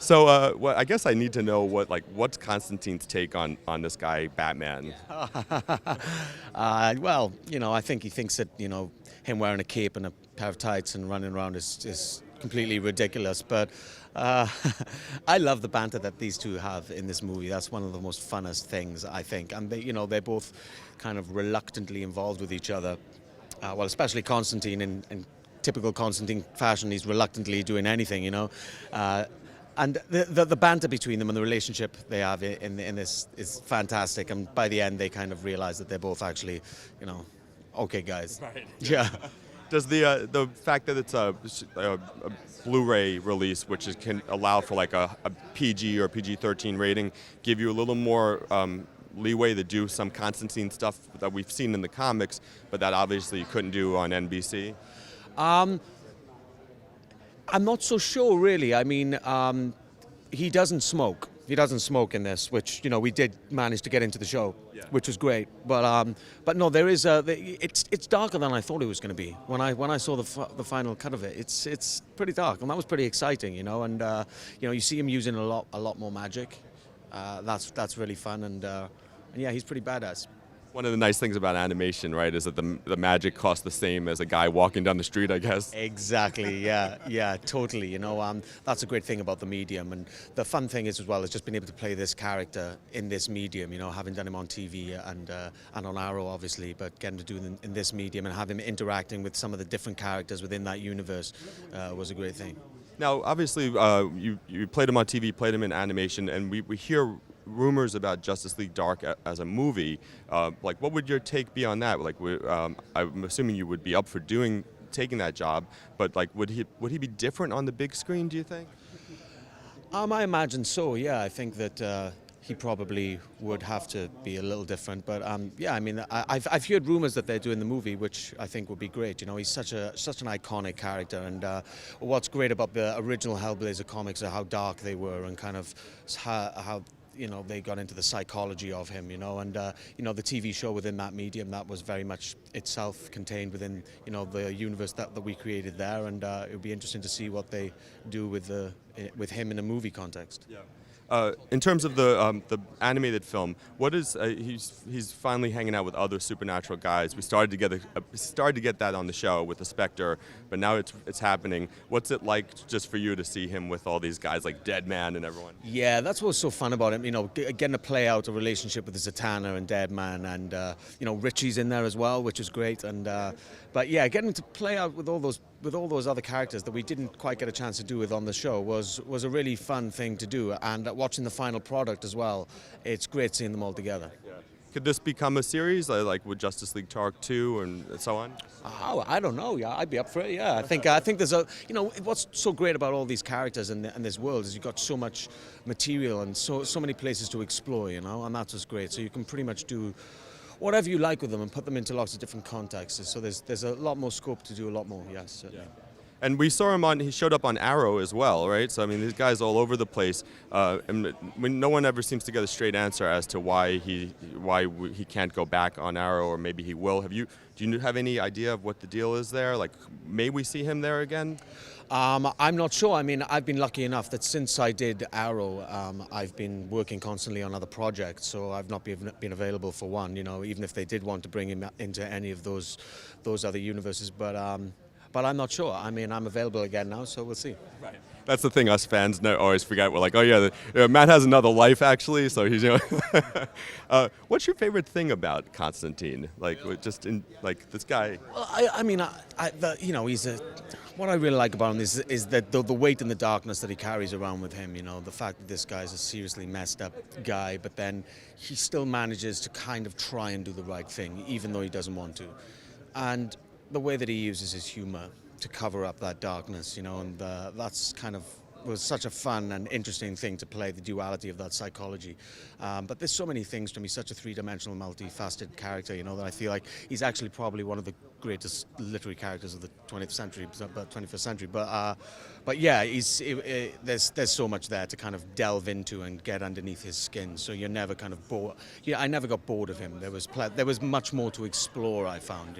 So, well, I guess I need to know what's Constantine's take on this guy Batman? Well, I think he thinks that, him wearing a cape and a pair of tights and running around is completely ridiculous. But uh, I love the banter that these two have in this movie. That's one of the most funnest things, I think. And they're both kind of reluctantly involved with each other. Well, especially Constantine in typical Constantine fashion, he's reluctantly doing anything. And the banter between them and the relationship they have in this is fantastic. And by the end, they kind of realize that they're both actually, okay guys. Right. Yeah. Does the fact that it's a Blu-ray release, can allow for like a PG or PG-13 rating, give you a little more leeway to do some Constantine stuff that we've seen in the comics, but that obviously you couldn't do on NBC? I'm not so sure, really. I mean, he doesn't smoke. He doesn't smoke in this, which we did manage to get into the show, Yeah. which was great. But no, there is it's darker than I thought it was going to be. When I saw the final cut of it, it's pretty dark, and that was pretty exciting, And you see him using a lot more magic. That's really fun, and yeah, he's pretty badass. One of the nice things about animation, right, is that the magic costs the same as a guy walking down the street, I guess. Exactly. Yeah, totally. That's a great thing about the medium, and the fun thing is as well is just being able to play this character in this medium. Having done him on TV and on Arrow, obviously, but getting to do it in this medium and have him interacting with some of the different characters within that universe was a great thing. Now, obviously, you played him on TV, played him in animation, and we hear rumors about Justice League Dark as a movie. What would your take be on that? I'm assuming you would be up for taking that job, but would he be different on the big screen, do you think? I imagine so. Yeah, I think that he probably would have to be a little different. But yeah, I mean, I've heard rumors that they're doing the movie, which I think would be great. He's such an iconic character, and what's great about the original Hellblazer comics are how dark they were and kind of how they got into the psychology of him, and the TV show within that medium, that was very much itself contained within, the universe that we created there, and it would be interesting to see what they do with him in a movie context. Yeah. In terms of the animated film, what is he's finally hanging out with other supernatural guys. We started to get that on the show with the Spectre, but now it's happening. What's it like just for you to see him with all these guys like Deadman and everyone? Yeah, that's what's so fun about him. Getting to play out a relationship with Zatanna and Deadman, and Richie's in there as well, which is great. And but yeah, getting to play out with all those other characters that we didn't quite get a chance to do with on the show was a really fun thing to do. And watching the final product as well, it's great seeing them all together. Yeah. Could this become a series like with Justice League Dark 2 and so on? Oh, I don't know. Yeah, I'd be up for it. Yeah, I think there's what's so great about all these characters and this world is you've got so much material and so many places to explore, and that's what's great. So you can pretty much do whatever you like with them and put them into lots of different contexts. So there's a lot more scope to do a lot more. Yes. Certainly. Yeah. And we saw him he showed up on Arrow as well, right? So, I mean, these guys all over the place. And no one ever seems to get a straight answer as to why he can't go back on Arrow, or maybe he will. Do you have any idea of what the deal is there? May we see him there again? I'm not sure. I mean, I've been lucky enough that since I did Arrow, I've been working constantly on other projects, so I've not been available for one, even if they did want to bring him into any of those other universes. But I'm not sure. I mean, I'm available again now, so we'll see. Right. That's the thing us fans always forget. We're like, oh yeah, Matt has another life actually. So he's. What's your favorite thing about Constantine? This guy. Well, I mean, he's what I really like about him is that the weight and the darkness that he carries around with him. The fact that this guy's a seriously messed up guy, but then he still manages to kind of try and do the right thing, even though he doesn't want to, and the way that he uses his humor to cover up that darkness, and that's kind of was such a fun and interesting thing to play, the duality of that psychology. But there's so many things to him. He's such a three-dimensional, multifaceted character, that I feel like he's actually probably one of the greatest literary characters of the 21st century. But yeah, there's so much there to kind of delve into and get underneath his skin. So you're never kind of bored. Yeah, I never got bored of him. There was much more to explore, I found,